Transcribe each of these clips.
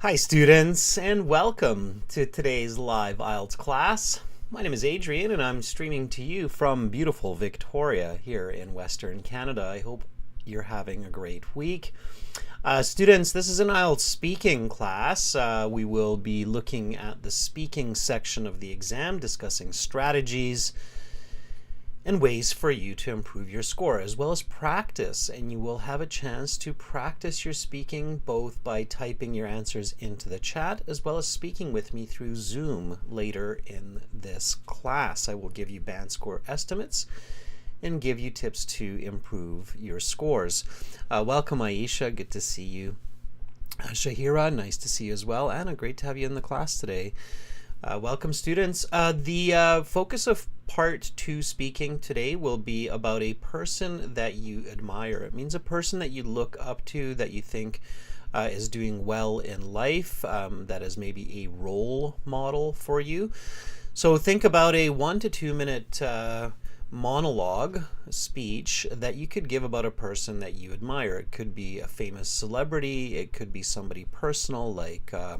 Hi students, and welcome to today's live IELTS class. My name is Adrian and I'm streaming to you from beautiful Victoria here in Western Canada. I hope you're having a great week. Students, this is an IELTS speaking class. We will be looking at the speaking section of the exam, discussing strategies and ways for you to improve your score, as well as practice. And you will have a chance to practice your speaking both by typing your answers into the chat as well as speaking with me through Zoom later in this class. I will give you band score estimates and give you tips to improve your scores. Welcome Aisha, good to see you. Shahira, nice to see you as well. Anna, great to have you in the class today. Welcome students. The focus of part 2 speaking today will be about a person that you admire. It means a person that you look up to, that you think is doing well in life, that is maybe a role model for you. So think about a 1 to 2 minute monologue speech that you could give about a person that you admire. It could be a famous celebrity, it could be somebody personal like a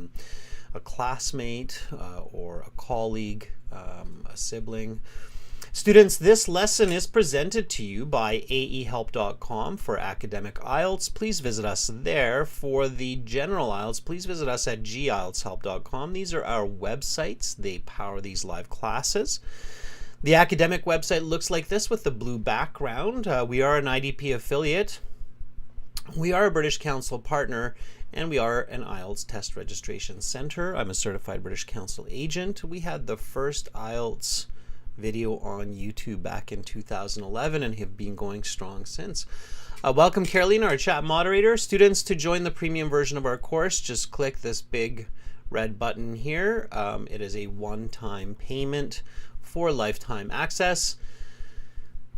classmate or a colleague, a sibling. Students, this lesson is presented to you by aehelp.com for academic IELTS. Please visit us there. For the general IELTS, please visit us at gieltshelp.com. These are our websites. They power these live classes. The academic website looks like this with the blue background. We are an IDP affiliate. We are a British Council partner, and we are an IELTS test registration center. I'm a certified British Council agent. We had the first IELTS video on YouTube back in 2011 and have been going strong since. Welcome Carolina, our chat moderator. Students, to join the premium version of our course, just click this big red button here. It is a one-time payment for lifetime access.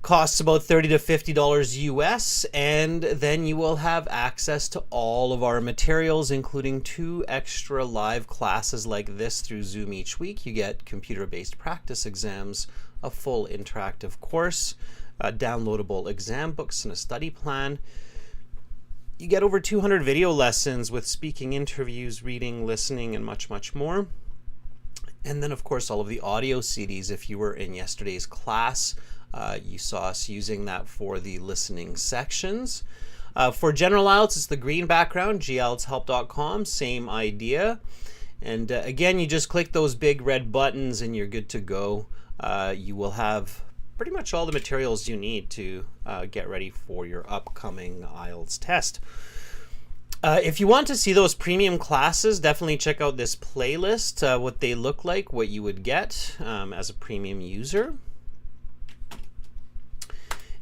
Costs about $30 to $50 US, and then you will have access to all of our materials, including 2 extra live classes like this through Zoom each week. You get computer-based practice exams, a full interactive course, downloadable exam books, and a study plan. You get over 200 video lessons with speaking interviews, reading, listening, and much, much more. And then, of course, all of the audio CDs. If you were in yesterday's class, you saw us using that for the listening sections. For general IELTS, it's the green background, gieltshelp.com, same idea. And again, you just click those big red buttons and you're good to go. You will have pretty much all the materials you need to get ready for your upcoming IELTS test. If you want to see those premium classes, definitely check out this playlist, what they look like, what you would get as a premium user.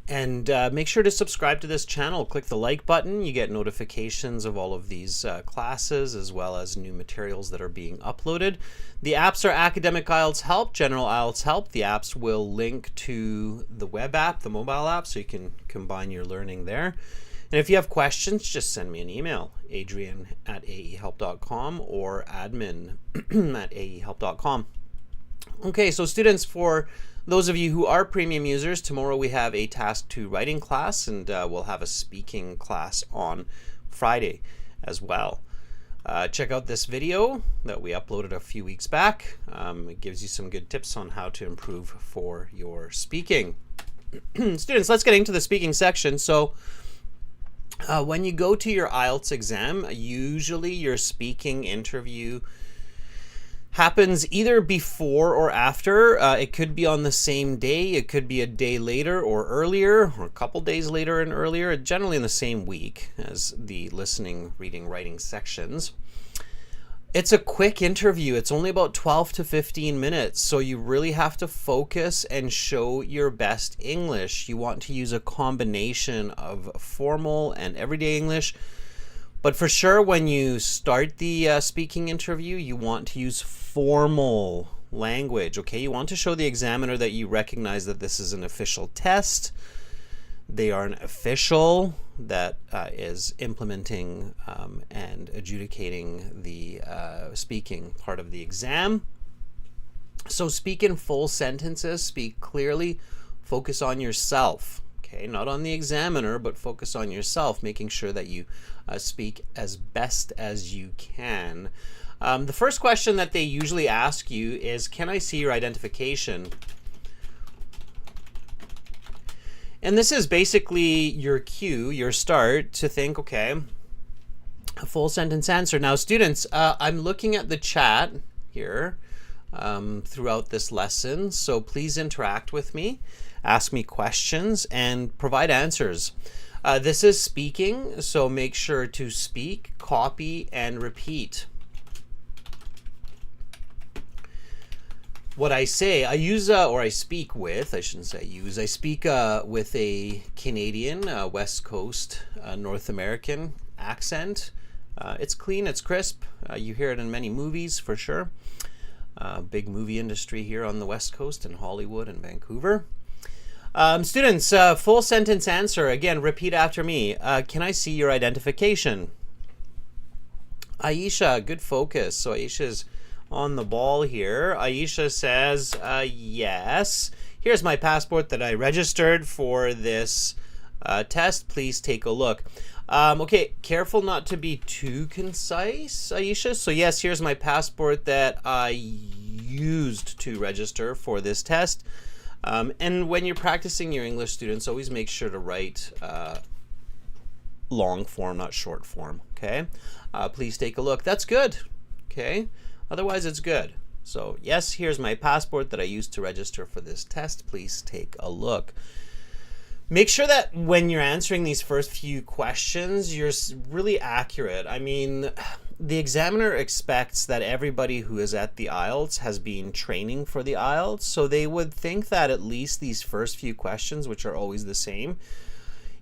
And make sure to subscribe to this channel. Click the like button. You get notifications of all of these classes as well as new materials that are being uploaded. The apps are Academic IELTS Help, General IELTS Help. The apps will link to the web app, the mobile app, so you can combine your learning there. And if you have questions, just send me an email, adrian@aehelp.com or admin@aehelp.com. Okay, so students, for those of you who are premium users, tomorrow we have a Task 2 writing class, and we'll have a speaking class on Friday as well. Check out this video that we uploaded a few weeks back. It gives you some good tips on how to improve for your speaking. Students, let's get into the speaking section. So when you go to your IELTS exam, usually your speaking interview happens either before or after. It could be on the same day, it could be a day later or earlier, or a couple days later and earlier, generally in the same week as the listening, reading, writing sections. It's a quick interview. It's only about 12 to 15 minutes, so you really have to focus and show your best English. You want to use a combination of formal and everyday English. But for sure, when you start the speaking interview, you want to use formal language, okay? You want to show the examiner that you recognize that this is an official test. They are an official that is implementing and adjudicating the speaking part of the exam. So speak in full sentences, speak clearly, focus on yourself, Okay, not on the examiner, but focus on yourself, making sure that you speak as best as you can. The first question that they usually ask you is, can I see your identification? And this is basically your cue, your start to think, okay, a full sentence answer. Now, students, I'm looking at the chat here throughout this lesson, so please interact with me, ask me questions, and provide answers. This is speaking, so make sure to speak, copy, and repeat. What I say, I use, or I speak with, I shouldn't say use, I speak with a Canadian, West Coast, North American accent. It's clean, it's crisp. You hear it in many movies for sure. Big movie industry here on the West Coast in Hollywood and Vancouver. Students, full sentence answer. Again, repeat after me. Can I see your identification? Aisha, good focus. So Aisha's on the ball here. Aisha says, yes. Here's my passport that I registered for this test. Please take a look. Okay, careful not to be too concise, Aisha. So yes, here's my passport that I used to register for this test. And when you're practicing your English, students, always make sure to write long form, not short form, okay? Please take a look. That's good, okay? Otherwise, it's good. So yes, here's my passport that I used to register for this test. Please take a look. Make sure that when you're answering these first few questions, you're really accurate. I mean, the examiner expects that everybody who is at the IELTS has been training for the IELTS, so they would think that at least these first few questions, which are always the same,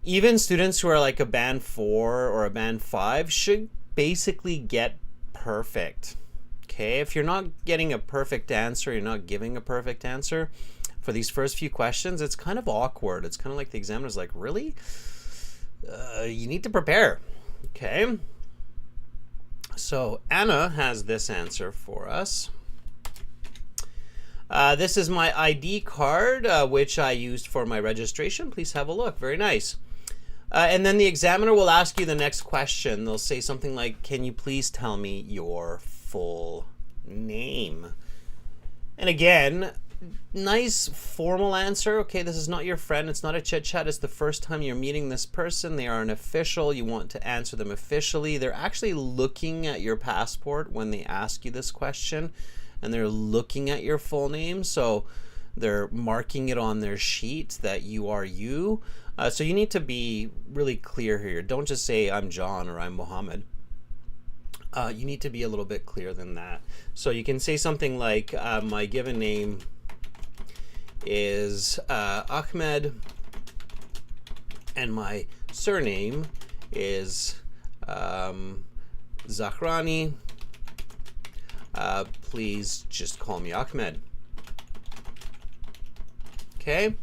even students who are like a band 4 or a band 5 should basically get perfect. Okay, if you're not getting a perfect answer, you're not giving a perfect answer for these first few questions, it's kind of awkward. It's kind of like the examiner's like, really? You need to prepare. Okay. So Anna has this answer for us. This is my ID card, which I used for my registration. Please have a look. Very nice. And then the examiner will ask you the next question. They'll say something like, can you please tell me your full name? And again, nice formal answer. Okay, this is not your friend. It's not a chit chat. It's the first time you're meeting this person. They are an official. You want to answer them officially. They're actually looking at your passport when they ask you this question, and they're looking at your full name. So they're marking it on their sheet that you are you. So you need to be really clear here. Don't just say I'm John or I'm Mohammed. You need to be a little bit clearer than that. So you can say something like, my given name is Ahmed, and my surname is Zahrani. Please just call me Ahmed. Okay.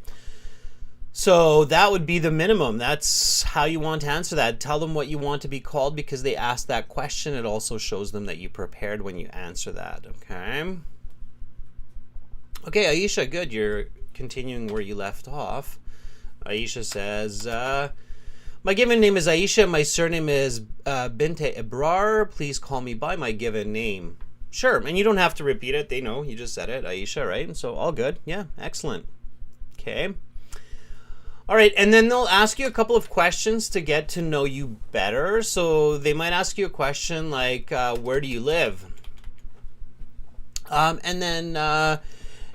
So that would be the minimum. That's how you want to answer that. Tell them what you want to be called because they asked that question. It also shows them that you prepared when you answer that. Okay. Okay, Aisha, good. You're continuing where you left off. Aisha says, my given name is Aisha. My surname is Binte Ebrar. Please call me by my given name. Sure, and you don't have to repeat it. They know. You just said it, Aisha, right? So all good. Yeah, excellent. Okay. All right, and then they'll ask you a couple of questions to get to know you better. So they might ask you a question like, where do you live? And then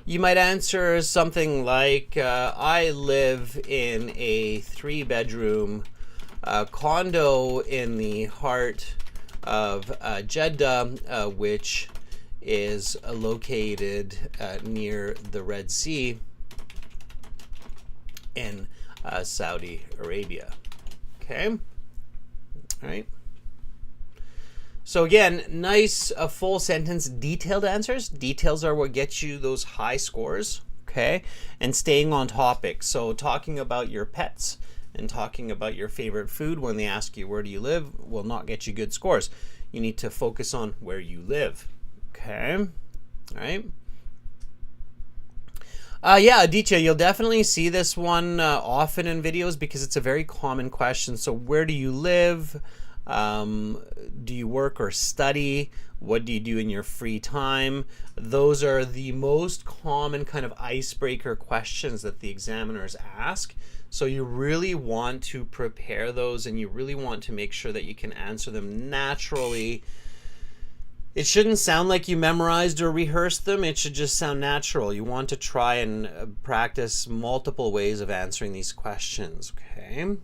you might answer something like, I live in a 3-bedroom condo in the heart of Jeddah, which is located near the Red Sea in Saudi Arabia. Okay. All right. So again, nice full sentence detailed answers. Details are what gets you those high scores. Okay. And staying on topic. So talking about your pets and talking about your favorite food when they ask you where do you live will not get you good scores. You need to focus on where you live. Okay. All right. Yeah, Aditya, you'll definitely see this one often in videos because it's a very common question. So where do you live? Do you work or study? What do you do in your free time? Those are the most common kind of icebreaker questions that the examiners ask. So you really want to prepare those, and you really want to make sure that you can answer them naturally. It shouldn't sound like you memorized or rehearsed them. It should just sound natural. You want to try and practice multiple ways of answering these questions, okay?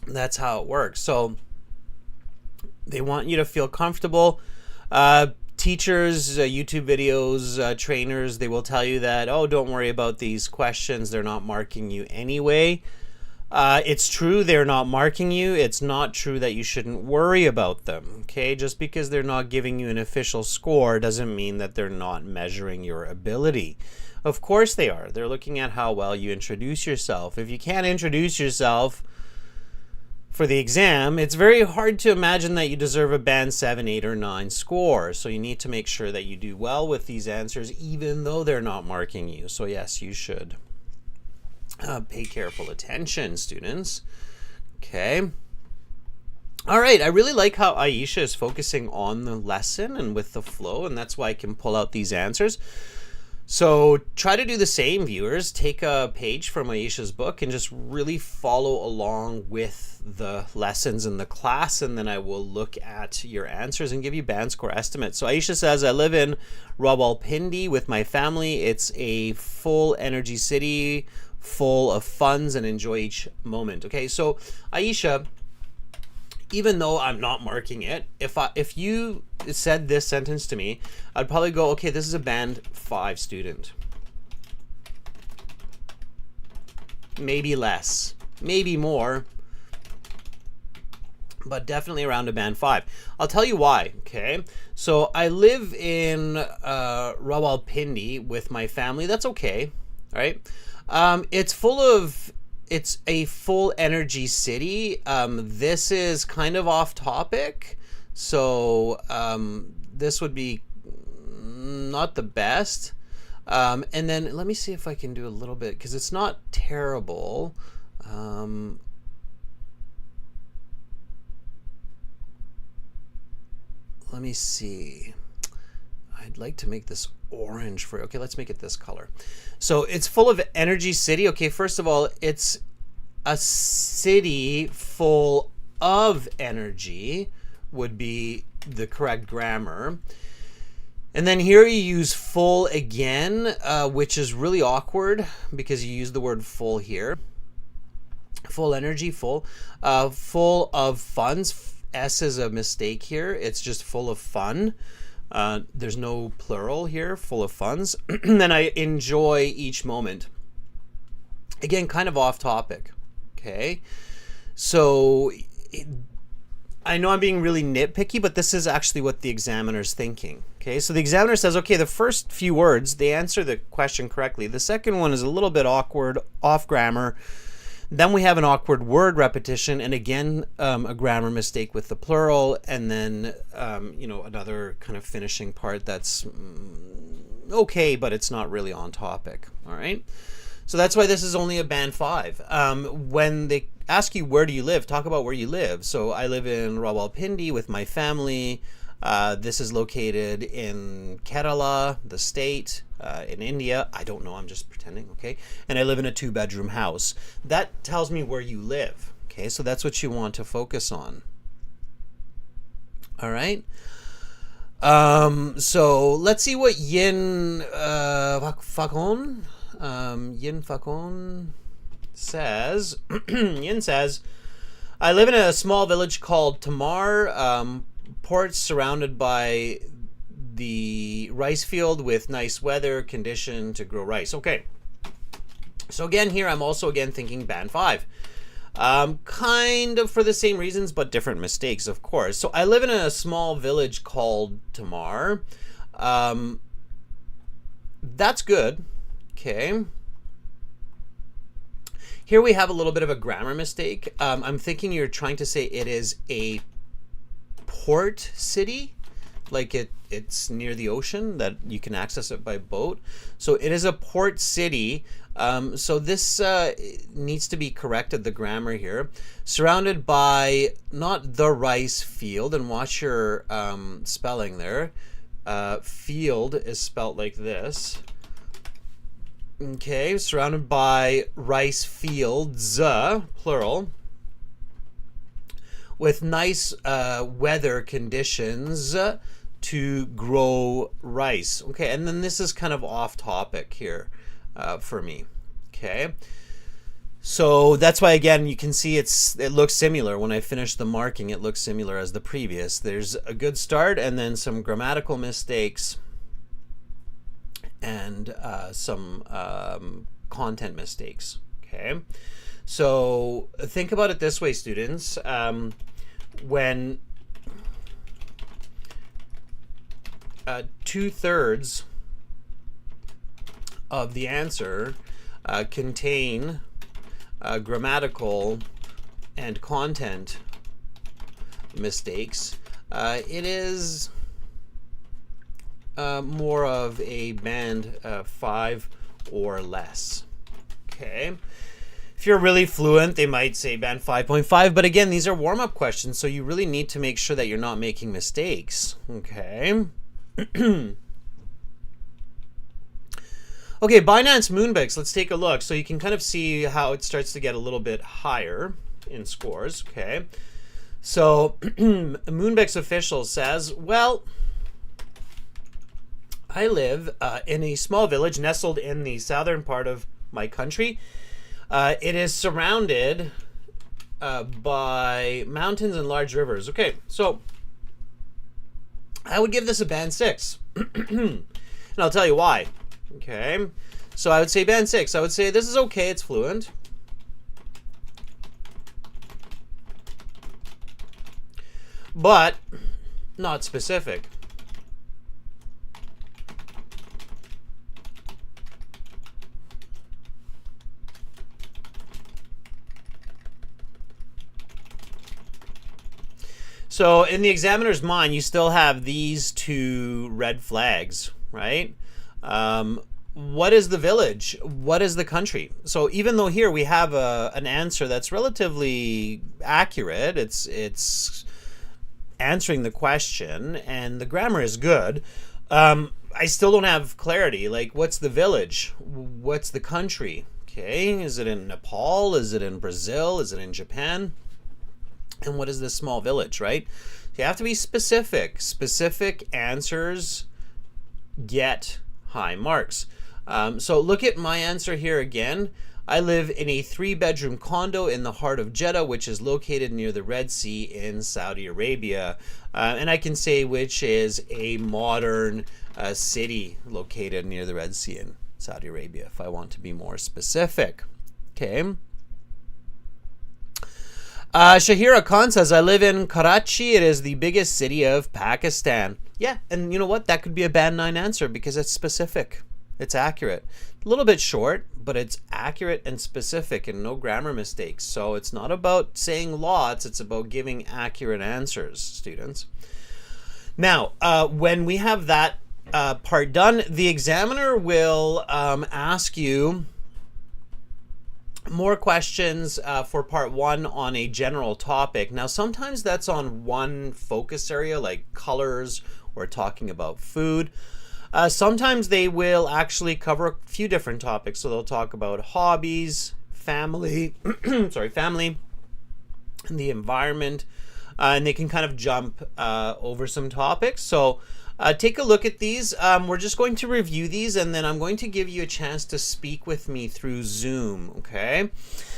That's how it works. So they want you to feel comfortable. Teachers, YouTube videos, trainers, they will tell you that, oh, don't worry about these questions. They're not marking you anyway. It's true they're not marking you. It's not true that you shouldn't worry about them, okay? Just because they're not giving you an official score doesn't mean that they're not measuring your ability. Of course they are. They're looking at how well you introduce yourself. If you can't introduce yourself for the exam, it's very hard to imagine that you deserve a band 7, 8, or 9 score. So you need to make sure that you do well with these answers even though they're not marking you. So yes, you should. Pay careful attention, students. Okay. All right. I really like how Aisha is focusing on the lesson and with the flow, and that's why I can pull out these answers. So try to do the same, viewers. Take a page from Aisha's book and just really follow along with the lessons in the class, and then I will look at your answers and give you band score estimates. So Aisha says, I live in Rawalpindi with my family. It's a full energy city, full of funds, and enjoy each moment. Okay, so Aisha, even though I'm not marking it, if you said this sentence to me, I'd probably go, okay, this is a band 5 student. Maybe less, maybe more, but definitely around a band 5. I'll tell you why, okay? So I live in Rawalpindi with my family. That's okay, right? It's a full energy city. This is kind of off topic, so this would be not the best. And then let me see if I can do a little bit, because it's not terrible. Let me see. I'd like to make this orange for you. Okay, let's make it this color. So it's full of energy city. Okay, first of all, it's a city full of energy would be the correct grammar. And then here you use full again, which is really awkward because you use the word full here. Full energy, full of funds. S is a mistake here. It's just full of fun. There's no plural here, full of funds. Then I enjoy each moment. Again, kind of off topic. Okay. So I know I'm being really nitpicky, but this is actually what the examiner's thinking. Okay. So the examiner says, okay, the first few words, they answer the question correctly. The second one is a little bit awkward, off grammar. Then we have an awkward word repetition, and again, a grammar mistake with the plural, and then, another kind of finishing part that's okay, but it's not really on topic. All right. So that's why this is only a band 5. When they ask you, where do you live? Talk about where you live. So I live in Rawalpindi with my family. This is located in Kerala, the state, in India. I don't know, I'm just pretending, okay? And I live in a 2-bedroom house. That tells me where you live, okay? So that's what you want to focus on. All right? So let's see what Yin Fakon says. Yin says, I live in a small village called Tamar, Port surrounded by the rice field with nice weather condition to grow rice. Okay. So again, here I'm also again thinking band 5. Kind of for the same reasons, but different mistakes, of course. So I live in a small village called Tamar. That's good. Okay. Here we have a little bit of a grammar mistake. I'm thinking you're trying to say it is a port city. like it's near the ocean, that you can access it by boat. So it is a port city. So this needs to be corrected, the grammar here. Surrounded by, not the rice field, and watch your spelling there. Field is spelt like this. Okay, surrounded by rice fields, plural, with nice weather conditions to grow rice. Okay, and then this is kind of off topic here for me. Okay, so that's why, again, you can see it looks similar. When I finish the marking, it looks similar as the previous. There's a good start and then some grammatical mistakes and some content mistakes. Okay, so think about it this way, students. When 2/3 of the answer contain grammatical and content mistakes, it is more of a band 5 or less. Okay. If you're really fluent, they might say band 5.5, but again, these are warm-up questions, so you really need to make sure that you're not making mistakes. Okay. Okay, Binance Moonbix, let's take a look. So you can kind of see how it starts to get a little bit higher in scores. Okay. So Moonbix official says, well, I live in a small village nestled in the southern part of my country. It is surrounded by mountains and large rivers. Okay, so I would give this a band 6. And I'll tell you why. Okay, so I would say band 6. I would say this is okay, it's fluent. But not specific. So in the examiner's mind, you still have these two red flags, right? What is the village? What is the country? So even though here we have an answer that's relatively accurate, it's answering the question and the grammar is good, I still don't have clarity. Like, what's the village? What's the country? Okay, is it in Nepal? Is it in Brazil? Is it in Japan? And what is this small village, right? You have to be specific. Specific answers get high marks. So look at my answer here again. I live in a 3-bedroom condo in the heart of Jeddah, which is located near the Red Sea in Saudi Arabia. And I can say which is a modern city located near the Red Sea in Saudi Arabia, if I want to be more specific. Okay. Shahira Khan says, I live in Karachi. It is the biggest city of Pakistan. Yeah, and you know what? That could be a band 9 answer because it's specific. It's accurate. A little bit short, but it's accurate and specific and no grammar mistakes. So it's not about saying lots. It's about giving accurate answers, students. Now, when we have that part done, the examiner will ask you more questions for part 1 on a general topic. Now, sometimes that's on one focus area like colors or talking about food. Sometimes they will actually cover a few different topics. So they'll talk about hobbies, family, family, and the environment, and they can kind of jump over some topics. So take a look at these. We're just going to review these, and then I'm going to give you a chance to speak with me through Zoom, okay?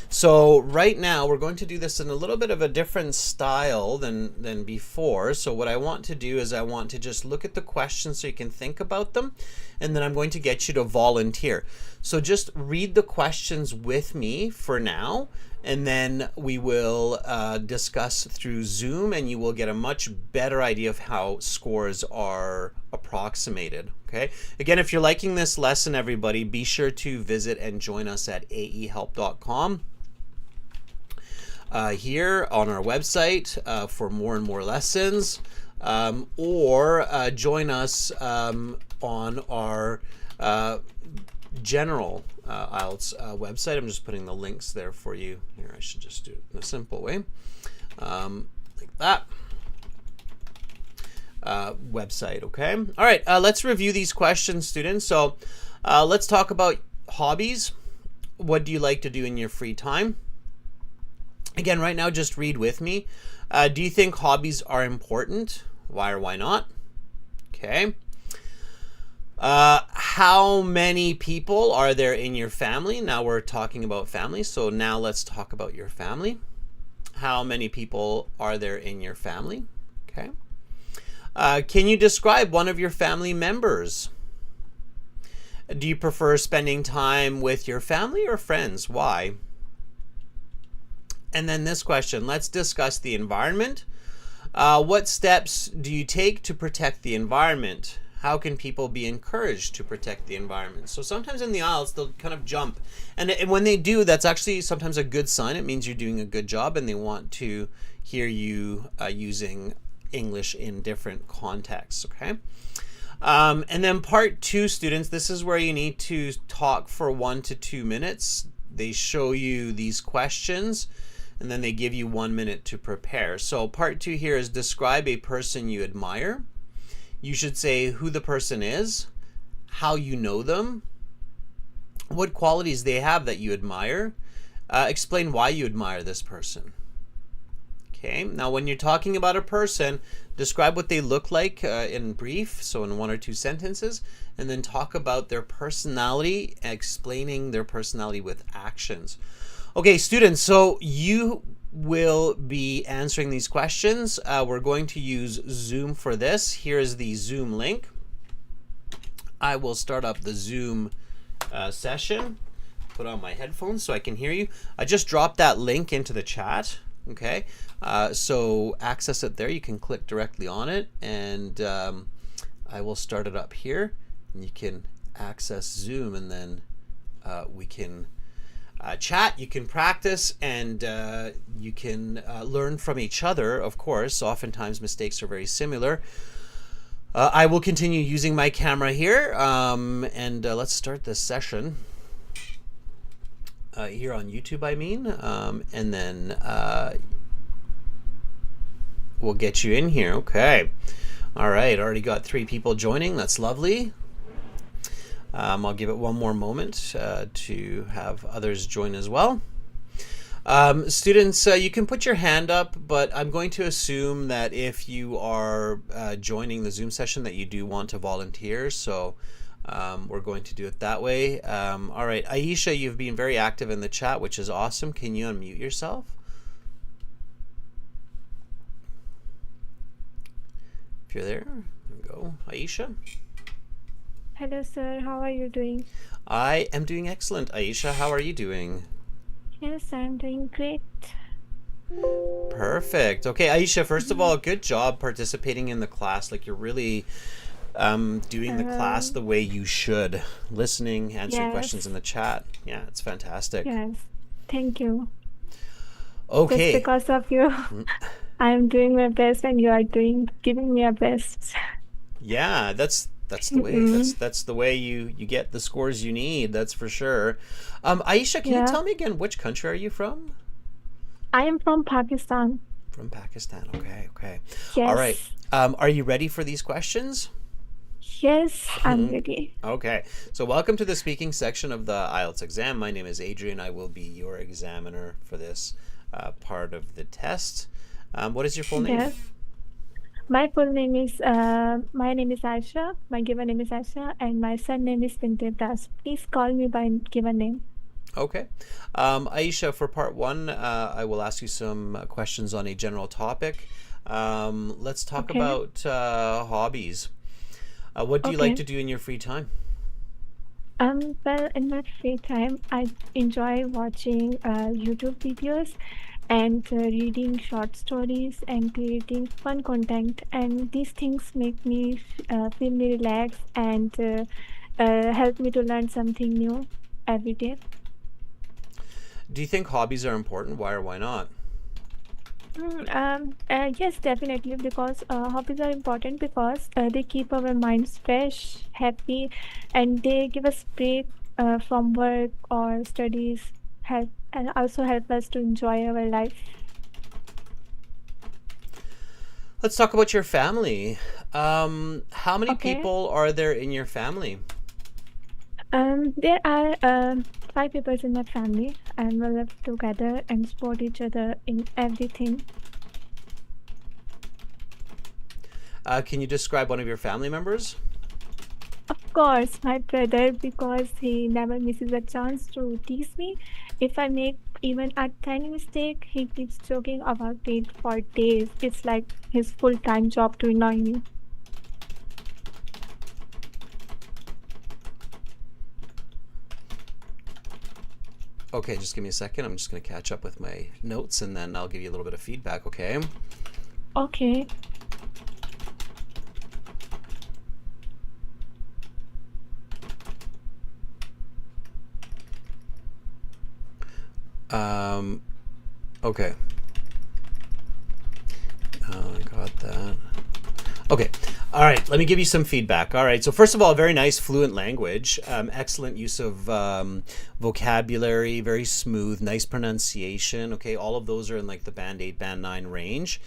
So right now, we're going to do this in a little bit of a different style than before. So what I want to do is I want to just look at the questions so you can think about them, and then I'm going to get you to volunteer. So just read the questions with me for now, and then we will discuss through Zoom, and you will get a much better idea of how scores are approximated. Okay. Again, if you're liking this lesson, everybody, be sure to visit and join us at aehelp.com. Here on our website for more and more lessons. or join us on our general IELTS website. I'm just putting the links there for you. Here, I should just do it in a simple way, like that. Website, okay? All right, let's review these questions, students. So let's talk about hobbies. What do you like to do in your free time? Again, right now, just read with me. Do you think hobbies are important? Why or why not? Okay. How many people are there in your family? Now we're talking about family, so now let's talk about your family. How many people are there in your family? Okay. Can you describe one of your family members? Do you prefer spending time with your family or friends? Why? And then this question, let's discuss the environment. What steps do you take to protect the environment? How can people be encouraged to protect the environment? So sometimes in the IELTS, they'll kind of jump. And when they do, that's actually sometimes a good sign. It means you're doing a good job and they want to hear you using English in different contexts, okay? And then part 2, students, this is where you need to talk for 1 to 2 minutes. They show you these questions and then they give you 1 minute to prepare. So part 2 here is describe a person you admire. You should say who the person is, how you know them, what qualities they have that you admire, explain why you admire this person. Okay, now when you're talking about a person, describe what they look like in brief, so in 1 or 2 sentences, and then talk about their personality, explaining their personality with actions. Okay, students, so you will be answering these questions. We're going to use Zoom for this. Here is the Zoom link. I will start up the Zoom session, put on my headphones so I can hear you. I just dropped that link into the chat. Okay, so access it there. You can click directly on it, and I will start it up here. And you can access Zoom, and then we can chat. You can practice, and you can learn from each other, of course. Oftentimes mistakes are very similar. I will continue using my camera here, and let's start this session. Here on YouTube, I mean, and then we'll get you in here. Okay. All right. Already got 3 people joining. That's lovely. I'll give it 1 more moment to have others join as well. Students, you can put your hand up, but I'm going to assume that if you are joining the Zoom session that you do want to volunteer. So we're going to do it that way. All right, Aisha, you've been very active in the chat, which is awesome. Can you unmute yourself? If you're there we go. Aisha? Hello, sir. How are you doing? I am doing excellent. Aisha, how are you doing? Yes, I'm doing great. Perfect. Okay, Aisha, first of all, good job participating in the class. Like, you're really doing the class the way you should. Listening, answering questions in the chat. Yeah, it's fantastic. Yes, thank you. Okay. Just because of you, I'm doing my best, and you are giving me your best. Yeah, that's the way. That's the way you get the scores you need. That's for sure. Aisha, can you tell me again, which country are you from? I am from Pakistan. From Pakistan. Okay, okay. Yes. All right. Are you ready for these questions? Yes, I'm ready. Okay. So welcome to the speaking section of the IELTS exam. My name is Adrian. I will be your examiner for this part of the test. What is your full name? Yes. My full name is Aisha. My given name is Aisha, and my surname is Pintedas. Please call me by given name. Okay. Aisha, for part 1, I will ask you some questions on a general topic. Let's talk about hobbies. What do you like to do in your free time? Well, in my free time, I enjoy watching YouTube videos and reading short stories and creating fun content. And these things make me feel me relaxed and help me to learn something new every day. Do you think hobbies are important? Why or why not? Yes, definitely, because hobbies are important because they keep our minds fresh, happy, and they give us break from work or studies, help and also help us to enjoy our life. Let's talk about your family. How many Okay. people are there in your family? There are five people in my family, and we live together and support each other in everything. Can you describe one of your family members? Of course, my brother, because he never misses a chance to tease me. If I make even a tiny mistake, he keeps joking about it for days. It's like his full-time job to annoy me. Okay, just give me a second. I'm just going to catch up with my notes and then I'll give you a little bit of feedback, okay? Okay. Um, okay. I got that. Okay. All right. Let me give you some feedback. All right. So, first of all, very nice, fluent language. Excellent use of vocabulary, very smooth, nice pronunciation. Okay. All of those are in like the band 8, band 9 range.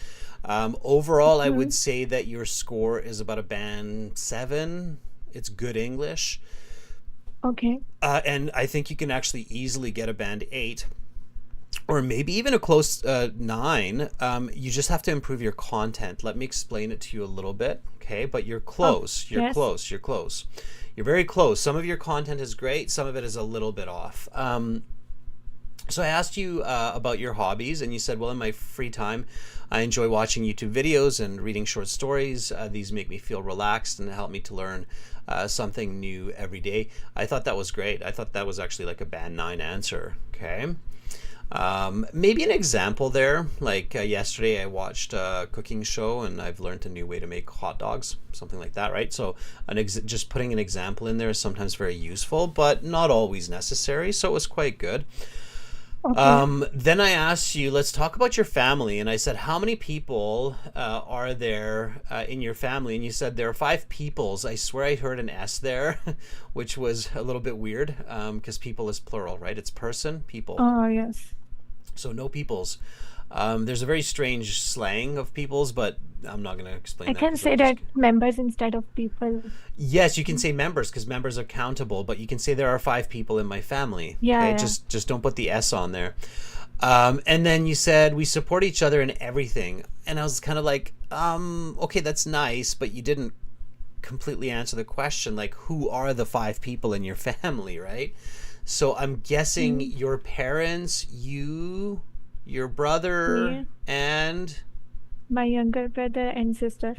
Overall, I would Mhm. say that your score is about a band 7. It's good English. Okay. And I think you can actually easily get a band 8 or maybe even a close 9. You just have to improve your content. Let me explain it to you a little bit, okay? But you're Oh, close. You're yes. close. You're close. You're very close. Some of your content is great. Some of it is a little bit off. So I asked you about your hobbies, and you said, "Well, in my free time, I enjoy watching YouTube videos and reading short stories. These make me feel relaxed and help me to learn something new every day." I thought that was great. I thought that was actually like a band 9 answer. Okay. Maybe an example there, like yesterday I watched a cooking show and I've learned a new way to make hot dogs, something like that, right? So just putting an example in there is sometimes very useful, but not always necessary. So it was quite good. Okay. Then I asked you, let's talk about your family. And I said, how many people are there in your family? And you said there are 5 peoples. I swear I heard an S there, which was a little bit weird because people is plural, right? It's person, people. Oh, yes. So no peoples. There's a very strange slang of peoples, but I'm not going to explain I that can because it'll say just. that members instead of people. Yes, you can Mm. say members because members are countable, but you can say there are 5 people in my family. Yeah, Okay, yeah. just don't put the S on there. And then you said we support each other in everything, and I was kind of like, okay, that's nice, but you didn't completely answer the question. Like, who are the 5 people in your family, right? So I'm guessing Mm. your parents, you, your brother, Me, and my younger brother and sister.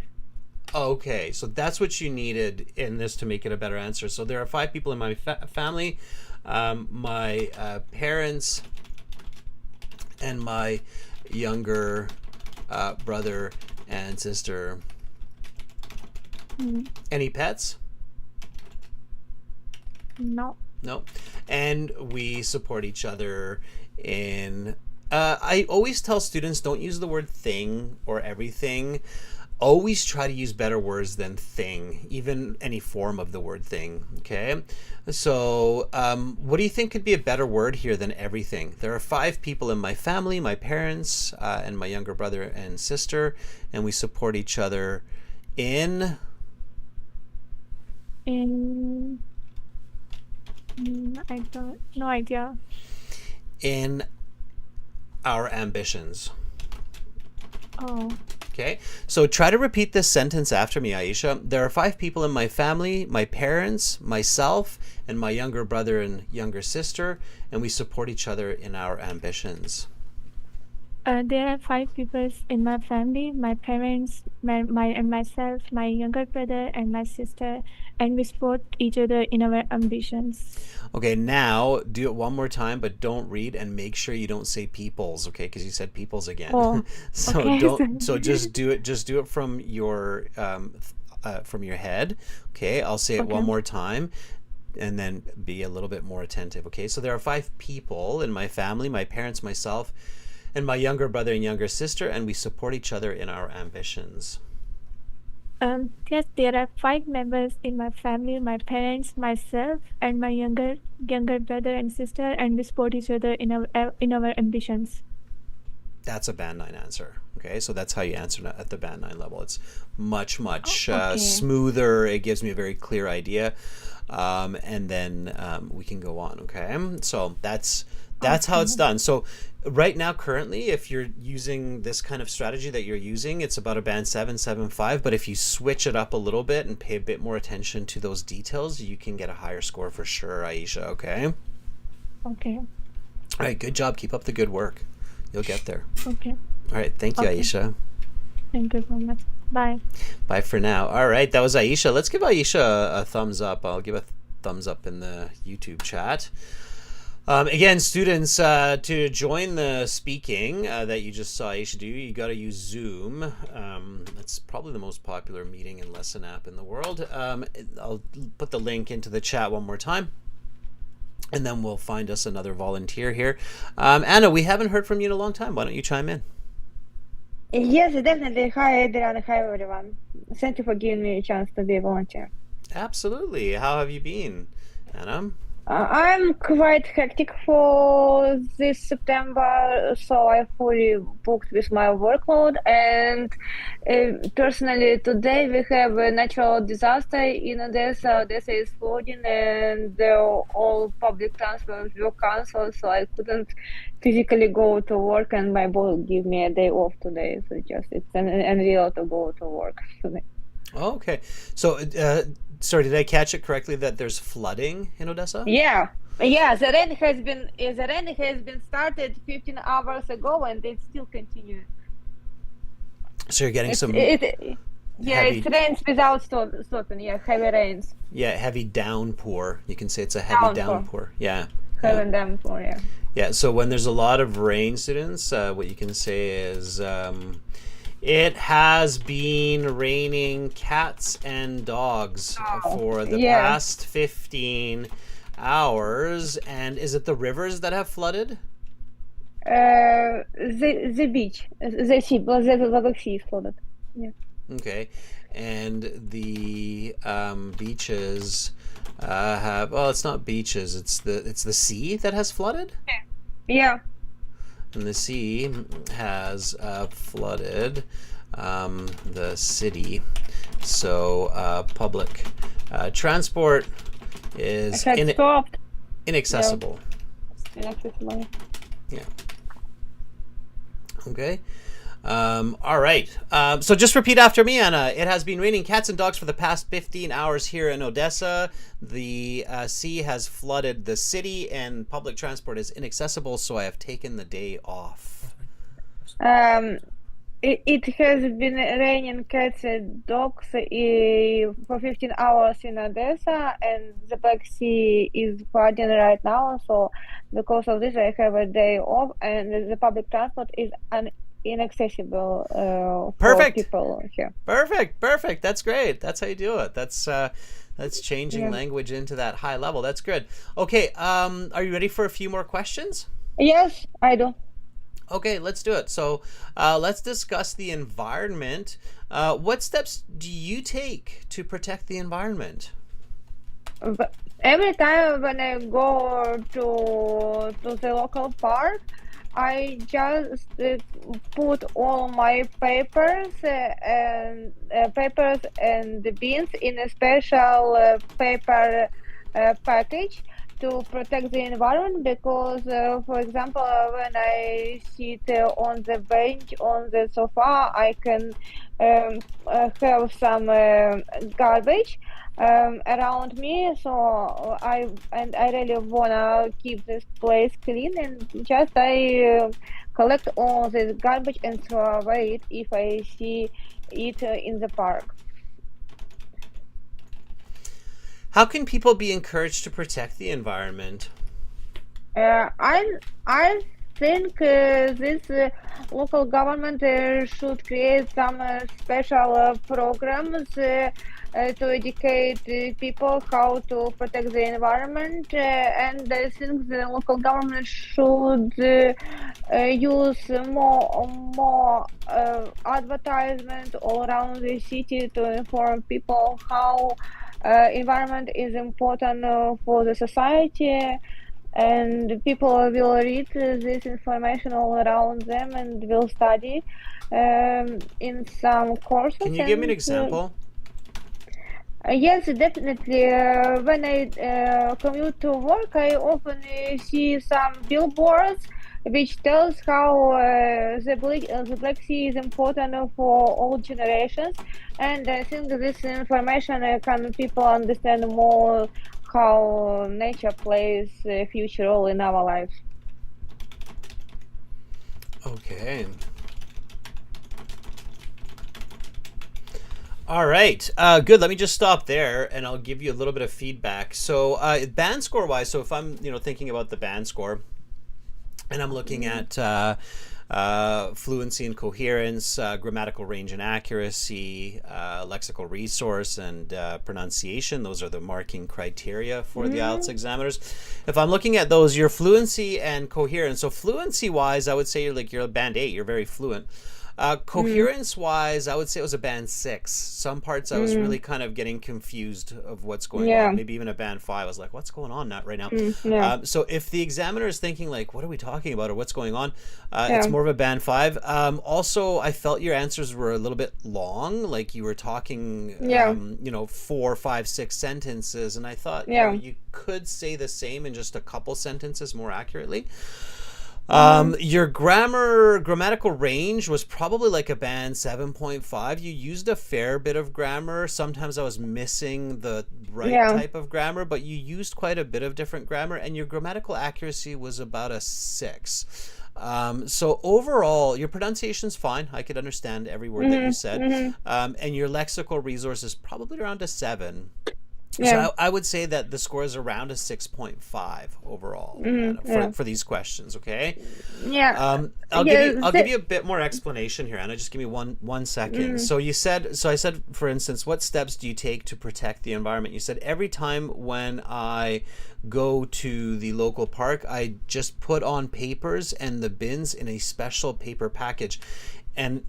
okay, so that's what you needed in this to make it a better answer. So there are 5 people in my family, my parents, and my younger brother and sister. Mm. Any pets? No. No. And we support each other in. I always tell students don't use the word thing or everything. Always try to use better words than thing, even any form of the word thing. Okay. So, what do you think could be a better word here than everything? There are 5 people in my family, my parents, and my younger brother and sister, and we support each other in. In I don't no idea. In our ambitions. Oh, Okay, so try to repeat this sentence after me, Aisha. There are 5 people in my family: my parents, myself, and my younger brother and younger sister, and we support each other in our ambitions. there are five people in my family: my parents, my and myself, my younger brother, and my sister, and we support each other in our ambitions. Okay, now do it one more time, but don't read and make sure you don't say peoples, okay? Because you said peoples again. Oh, So okay. don't. So just do it. Just do it from your head. Okay, I'll say it one Okay. more time, and then be a little bit more attentive. Okay, so there are 5 people in my family: my parents, myself, And my younger brother and younger sister, and we support each other in our ambitions. Yes, there are five members in my family: my parents, myself, and my younger brother and sister, and we support each other in our ambitions. That's a band 9 answer. Okay, so that's how you answer at the band 9 level. It's much, Oh, much okay. smoother. It gives me a very clear idea. And then we can go on. Okay, so that's how Okay. it's done. So right now, currently, if you're using this kind of strategy that you're using, it's about a band 7, 7.5. But if you switch it up a little bit and pay a bit more attention to those details, you can get a higher score for sure, Aisha. Okay. Okay. All right. Good job. Keep up the good work. You'll get there. Okay. All right. Thank you, Okay. Aisha. Thank you so much. Bye. Bye for now. All right. That was Aisha. Let's give Aisha a thumbs up. I'll give a thumbs up in the YouTube chat. Again, students, to join the speaking that you just saw Aisha do, you got to use Zoom. It's probably the most popular meeting and lesson app in the world. I'll put the link into the chat one more time, and then we'll find us another volunteer here. Anna, we haven't heard from you in a long time. Why don't you chime in? Yes, definitely. Hi, Adriana. Hi, everyone. Thank you for giving me a chance to be a volunteer. Absolutely. How have you been, Anna? I'm quite hectic for this September, so I fully booked with my workload. And personally, today we have a natural disaster in Odessa. Odessa is flooding, and all public transport were cancelled, so I couldn't physically go to work. And my boss gave me a day off today, so it's unreal to go to work today. Oh, okay. So, sorry, did I catch it correctly that there's flooding in Odessa? Yeah, yeah. The rain has been started 15 hours ago, and it still continues. So you're getting It's some it. Yeah, heavy, it rains without stopping. Yeah, heavy rains. heavy downpour. You can say it's a heavy Downpour. downpour. Yeah, yeah, Heavy downpour. Yeah. yeah. So when there's a lot of rain, students, what you can say is, it has been raining cats and dogs Oh, for the yeah. past 15 hours. And is it the rivers that have flooded? The beach, the sea, the sea is flooded. Yeah. Okay. And the beaches have, well, it's not beaches, it's the sea that has flooded? Yeah. And the sea has flooded the city. So public transport It is had stopped. Yeah. inaccessible. It's inaccessible. Yeah. Okay. All right. So just repeat after me, Anna. It has been raining cats and dogs for the past 15 hours here in Odessa. The sea has flooded the city and public transport is inaccessible, so I have taken the day off. Um, it has been raining cats and dogs for 15 hours in Odessa, and the Black Sea is flooding right now. So, because of this, I have a day off, and the public transport is inaccessible for Perfect. people here. Perfect. That's great. That's how you do it. That's changing Yeah. language into that high level. That's good. Okay. Are you ready for a few more questions? Yes, I do. Okay, let's do it. So, let's discuss the environment. What steps do you take to protect the environment? But every time when I go to the local park, I just put all my papers and the beans in a special paper package to protect the environment. Because, for example, when I sit on the bench on the sofa, I can have some garbage around me, so I really wanna keep this place clean, and just I collect all this garbage and throw away it if I see it in the park. How can people be encouraged to protect the environment? I think this local government should create some special programs to educate people how to protect the environment, and I think the local government should use more advertisement all around the city to inform people how environment is important for the society, and people will read this information all around them and will study in some courses. Can you give me an And example? yes, definitely. When I commute to work, I often see some billboards which tells how the Black Sea is important for all generations, and I think this information can people understand more how nature plays a future role in our lives. Okay. All right. Good. Let me just stop there, and I'll give you a little bit of feedback. So, band score wise, so if I'm thinking about the band score, and I'm looking at fluency and coherence, grammatical range and accuracy, lexical resource, and pronunciation. Those are the marking criteria for the IELTS examiners. If I'm looking at those, your fluency and coherence. So fluency wise, I would say you're a band 8. You're very fluent. Coherence wise, I would say it was a band 6. Some parts I was really kind of getting confused of what's going Yeah. on. Maybe even a band 5. I was like, what's going on right now? Yeah. So if the examiner is thinking like, what are we talking about or what's going on? Yeah. It's more of a band 5. Also, I felt your answers were a little bit long. Like you were talking, Yeah. 4, 5, 6 sentences. And I thought, Yeah. you could say the same in just a couple sentences more accurately. Your grammatical range was probably like a band 7.5. You used a fair bit of grammar. Sometimes I was missing the right Yeah. type of grammar, but you used quite a bit of different grammar, and your grammatical accuracy was about a 6. So overall, your pronunciation's fine. I could understand every word that you said. And your lexical resource is probably around a 7. Yeah. So I would say that the score is around a 6.5 overall Yeah. for these questions. Okay. Yeah. I'll Yeah, give you a bit more explanation here, Anna. Just give me one second. So I said, for instance, what steps do you take to protect the environment? You said every time when I go to the local park, I just put on papers and the bins in a special paper package, and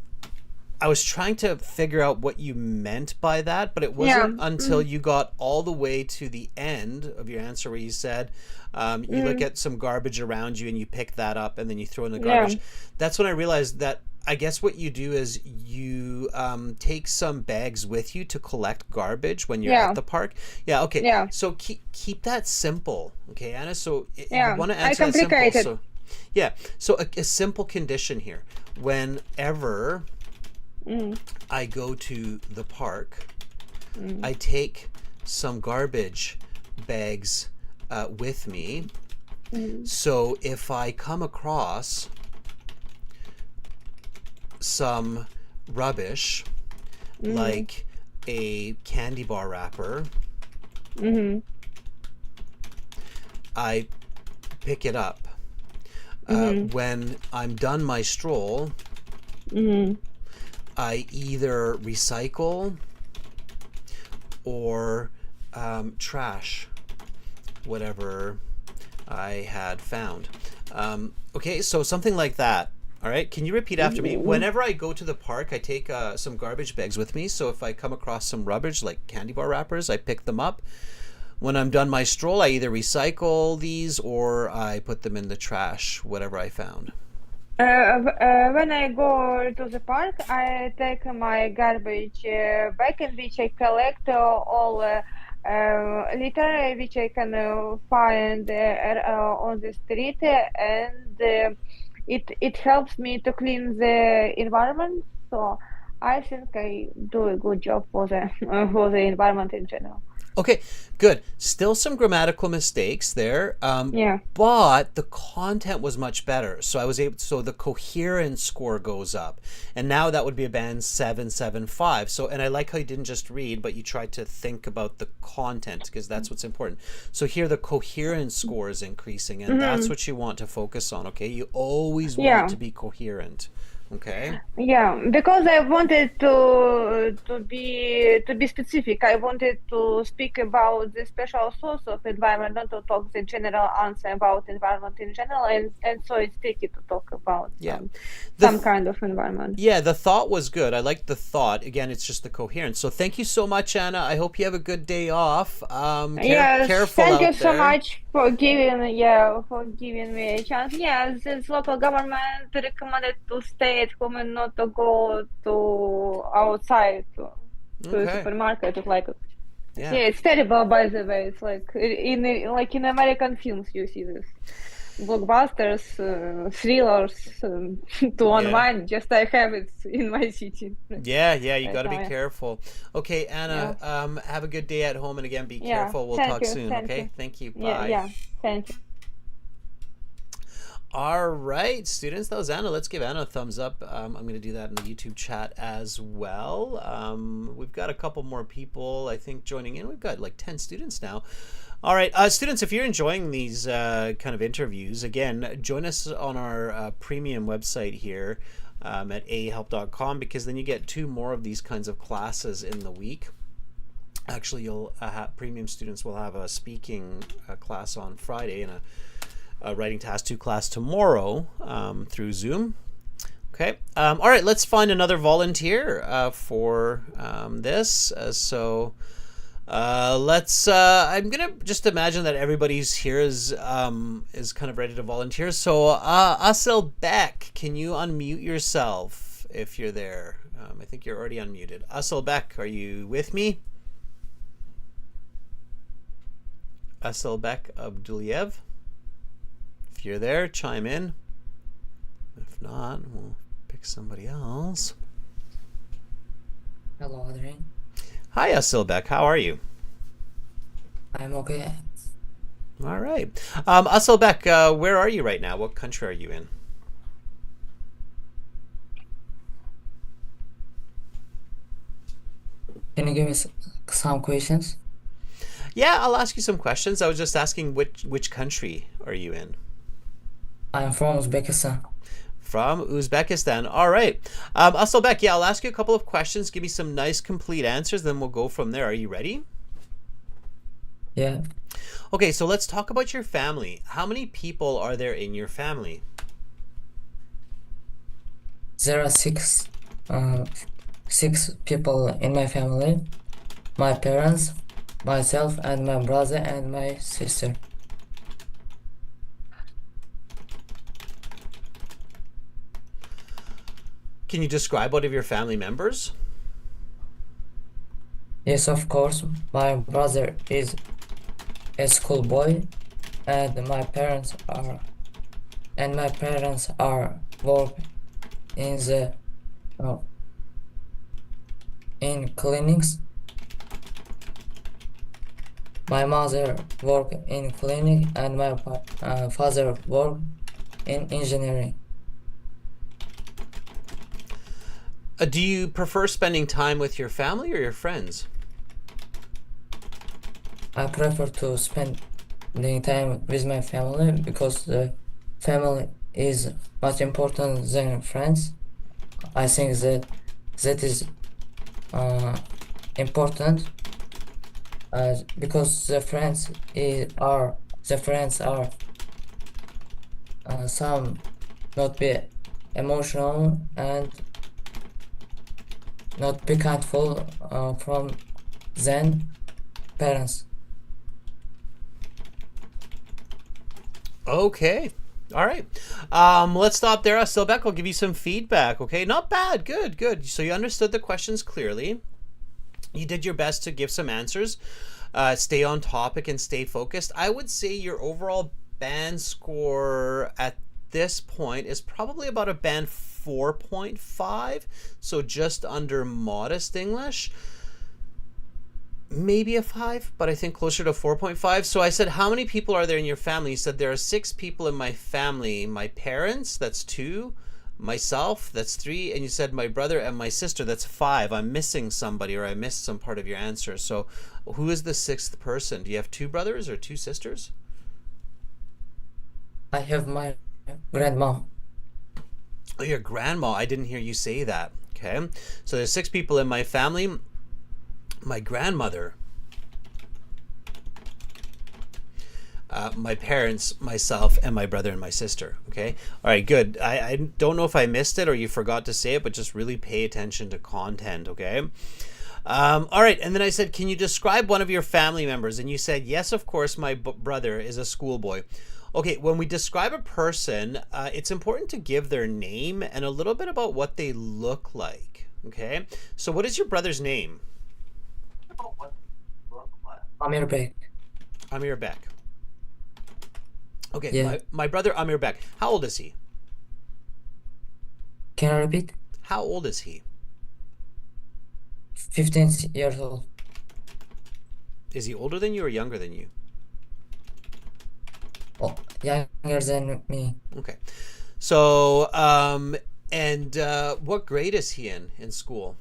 I was trying to figure out what you meant by that, but it wasn't until you got all the way to the end of your answer where you said you look at some garbage around you and you pick that up and then you throw in the garbage. That's when I realized that I guess what you do is you take some bags with you to collect garbage when you're at the park. Yeah, okay. Yeah. So keep that simple, okay, Anna? So you want to I answer that simple. complicated. So, yeah. So a simple condition here. Whenever I go to the park, I take some garbage bags with me. So if I come across some rubbish, like a candy bar wrapper, I pick it up. When I'm done my stroll, I either recycle or trash whatever I had found. Okay, so something like that. All right, can you repeat after me? Whenever I go to the park, I take some garbage bags with me. So if I come across some rubbish like candy bar wrappers, I pick them up. When I'm done my stroll, I either recycle these or I put them in the trash, whatever I found. When I go to the park, I take my garbage bag in which I collect all litter which I can find on the street, and it helps me to clean the environment. So I think I do a good job for the for the environment in general. Okay, good. Still some grammatical mistakes there, Yeah. but the content was much better. So I was able, so the coherence score goes up, and now that would be a band 775. So, and I like how you didn't just read, but you tried to think about the content because that's what's important. So here the coherence score is increasing, and that's what you want to focus on. Okay, you always Yeah. want to be coherent. Okay. Yeah, because I wanted to be specific. I wanted to speak about the special source of environment, not to talk the general answer about environment in general, and so it's tricky to talk about Yeah. some kind of environment. Yeah, the thought was good. I liked the thought. Again, it's just the coherence. So thank you so much, Anna. I hope you have a good day off. Yes, Careful thank you out so there. much for giving me a chance. Yes, this local government recommended to stay at home and not to go to outside to a Okay. supermarket. It's like Yeah. yeah, it's terrible by the way. It's like in American films you see this blockbusters, thrillers to Yeah. unwind. Just I have it in my city Yeah, you right got to be now. careful. Okay, Anna, Yeah, have a good day at home, and again, be yeah. careful. We'll Thank talk you, soon, thank okay? you. Thank you. Yeah, Bye. yeah. Thank you. All right, students, that was Anna. Let's give Anna a thumbs up. I'm going to do that in the YouTube chat as well. We've got a couple more people, I think, joining in. We've got like 10 students now. All right, students, if you're enjoying these kind of interviews, again, join us on our premium website here at ahelp.com, because then you get 2 more of these kinds of classes in the week. Actually, you'll premium students will have a speaking class on Friday and a writing task 2 class tomorrow through Zoom. Okay. All right, let's find another volunteer for this. Let's. I'm gonna just imagine that everybody's here is kind of ready to volunteer. So, Asil Beck, can you unmute yourself if you're there? I think you're already unmuted. Asil Beck, are you with me? Asil Beck Abduliev. If you're there, chime in. If not, we'll pick somebody else. Hello, Adrian. Hi, Asilbek. How are you? I'm okay. All right. Asilbek, where are you right now? What country are you in? Can you give me some questions? Yeah, I'll ask you some questions. I was just asking which country are you in? I'm from Uzbekistan. From Uzbekistan. All right. Asilbek, yeah, I'll ask you a couple of questions. Give me some nice, complete answers. Then we'll go from there. Are you ready? Yeah, Okay, so let's talk about your family. How many people are there in your family? there are six people in my family. My parents, myself, and my brother and my sister. Can you describe one of your family members? Yes, of course. My brother is a schoolboy, and my parents are work in the in clinics. My mother work in clinic, and my father work in engineering. Do you prefer spending time with your family or your friends? I prefer to spend the time with my family because the family is much important than friends. I think that is important because the friends are some not be emotional and not be kindful from than parents. Okay. All right. Let's stop there. Silbeck will give you some feedback. Okay. Not bad. Good. Good. So you understood the questions clearly. You did your best to give some answers. Stay on topic and stay focused. I would say your overall band score at this point is probably about a band 4.5. So just under modest English. maybe a 5, but I think closer to 4.5. So I said, how many people are there in your family? You said, there are 6 people in my family. My parents, that's 2. Myself, that's 3. And you said my brother and my sister, that's 5. I'm missing somebody, or I missed some part of your answer. So who is the 6th person? Do you have 2 brothers or 2 sisters? I have my grandma. Oh, your grandma. I didn't hear you say that. Okay. So there's 6 people in my family. My grandmother, my parents, myself, and my brother and my sister. Okay. All right, good. I don't know if I missed it or you forgot to say it, but just really pay attention to content. Okay. All right. And then I said, can you describe one of your family members? And you said, yes, of course, my brother is a schoolboy. Okay, when we describe a person, it's important to give their name and a little bit about what they look like. Okay. So what is your brother's name? Amir Bek. Amir Bek. Okay, Yeah. my brother Amir Bek. How old is he? Can I repeat? How old is he? 15 years old. Is he older than you or younger than you? Oh, younger than me. Okay. So, and what grade is he in school?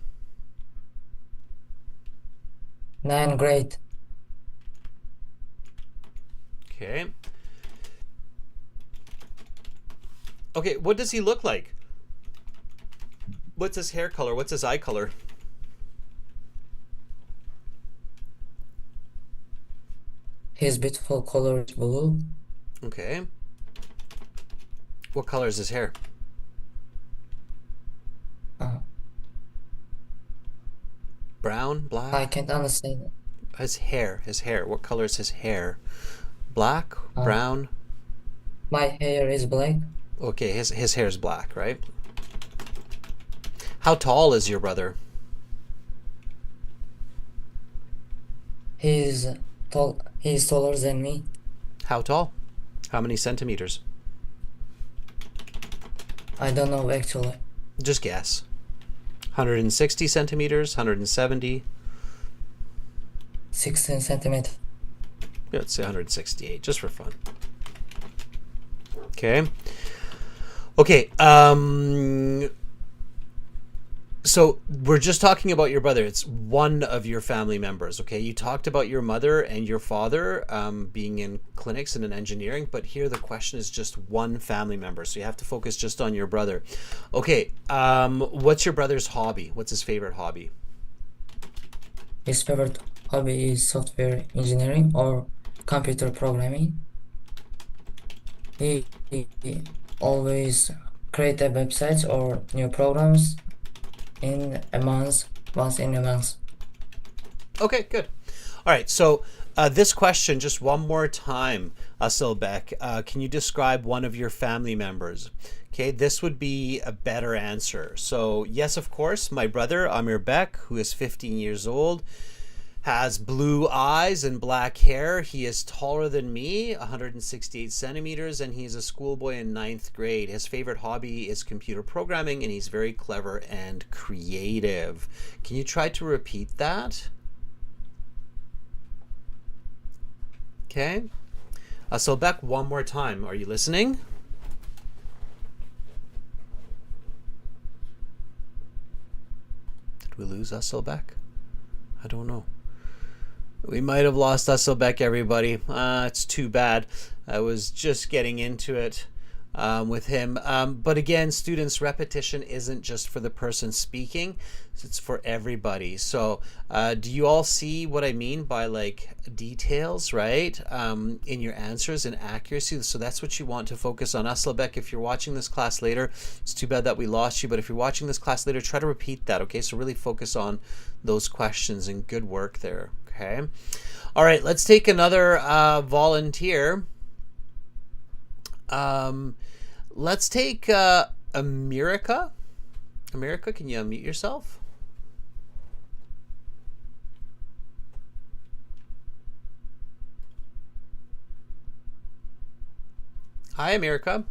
9th grade. Okay. Okay, what does he look like? What's his hair color? What's his eye color? His beautiful color is blue. Okay. What color is his hair? Uh, Brown, black? I can't understand. His hair. What color is his hair? Black, brown? My hair is black. Okay, his hair is black, right? How tall is your brother? He's tall. He's taller than me. How tall? How many centimeters? I don't know actually. Just guess. 160 centimeters, 170. 16 centimeters. Let's say 168, just for fun. Okay. Okay. So we're just talking about your brother. It's one of your family members. Okay. You talked about your mother and your father being in clinics and in engineering, but here the question is just one family member. So you have to focus just on your brother. Okay. What's your brother's hobby? What's his favorite hobby? His favorite hobby is software engineering or computer programming. He always create a websites or new programs in a month, once in a month. Okay, good. All right, so this question, just one more time, Asilbek, can you describe one of your family members? Okay, this would be a better answer. So yes, of course, my brother, Amir Bek, who is 15 years old, has blue eyes and black hair. He is taller than me, 168 centimeters, and he's a schoolboy in 9th grade. His favorite hobby is computer programming, and he's very clever and creative. Can you try to repeat that? Okay. Asilbek, one more time. Are you listening? Did we lose Asilbek? I don't know. We might have lost Asilbek, everybody. It's too bad. I was just getting into it with him. But again, students, repetition isn't just for the person speaking. It's for everybody. So do you all see what I mean by like details, right? In your answers and accuracy. So that's what you want to focus on. Asilbek, if you're watching this class later, it's too bad that we lost you. But if you're watching this class later, try to repeat that, okay? So really focus on those questions, and good work there. Okay. All right, let's take another volunteer. Let's take America. America, can you unmute yourself? Hi, America.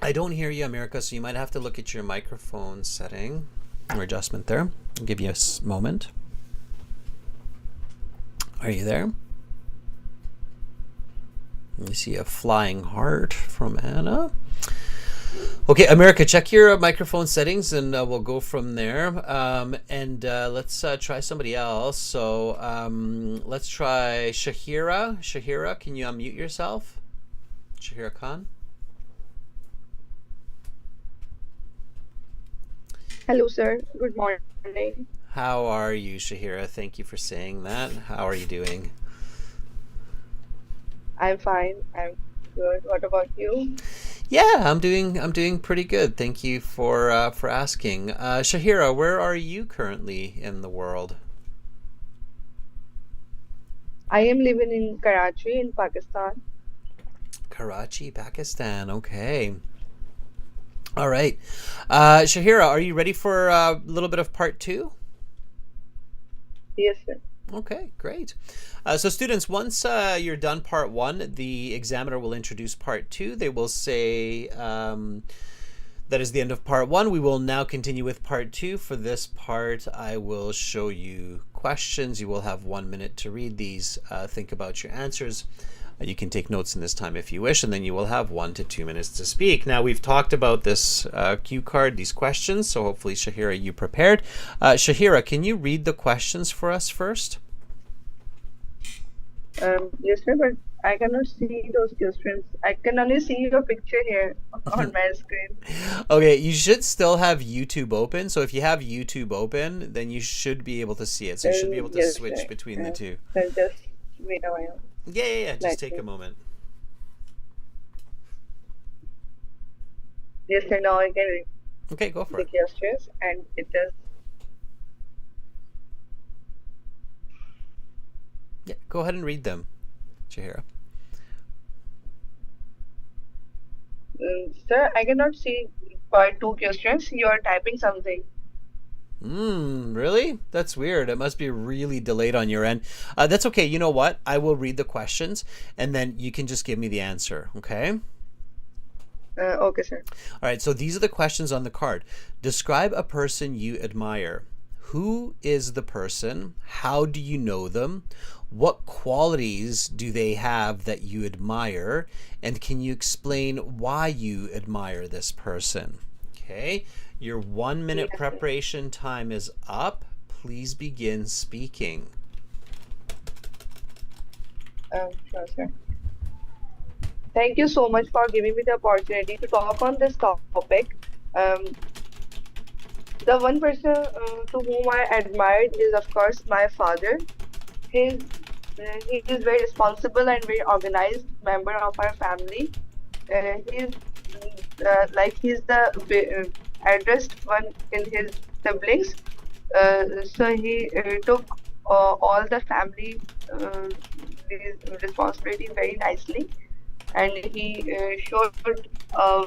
I don't hear you, America, so you might have to look at your microphone setting or adjustment there. I'll give you a moment. Are you there? Let me see a flying heart from Anna. Okay, America, check your microphone settings and we'll go from there. And let's try somebody else. So let's try Shahira. Shahira, can you unmute yourself? Shahira Khan. Hello, sir. Good morning. How are you, Shahira? Thank you for saying that. How are you doing? I'm fine. I'm good. What about you? Yeah, I'm doing pretty good. Thank you for asking. Shahira, where are you currently in the world? I am living in Karachi in Pakistan. Karachi, Pakistan. Okay. All right. Shahira, are you ready for a little bit of part 2? Yes, sir. Okay, great. So students, once you're done part 1, the examiner will introduce part 2. They will say that is the end of part 1. We will now continue with part 2. For this part, I will show you questions. You will have 1 minute to read these. Think about your answers. You can take notes in this time if you wish, and then you will have 1 to 2 minutes to speak. Now, we've talked about this cue card, these questions, so hopefully, Shahira, you prepared. Shahira, can you read the questions for us first? Yes, sir, but I cannot see those questions. I can only see your picture here on my screen. Okay, you should still have YouTube open. So if you have YouTube open, then you should be able to see it. So you should be able to Yes, switch sir. between the two. So just wait a while. Yeah. Just Let take a me- moment. Yes, sir. Now I can read Okay, go for the it. questions, and it is. Yeah, go ahead and read them, Shahira. Sir, I cannot see part 2 questions. You are typing something. Really? That's weird. It must be really delayed on your end. That's okay. You know what? I will read the questions, and then you can just give me the answer, okay? Okay, sir. All right, so these are the questions on the card. Describe a person you admire. Who is the person? How do you know them? What qualities do they have that you admire? And can you explain why you admire this person? Okay, your 1 minute Yes, sir. preparation time is up. Please begin speaking. Sure, sir. Thank you so much for giving me the opportunity to talk on this topic. The one person to whom I admired is, of course, my father. He is very responsible and very organized member of our family. He's he's the eldest one in his siblings. So he took all the family responsibility very nicely, and he showed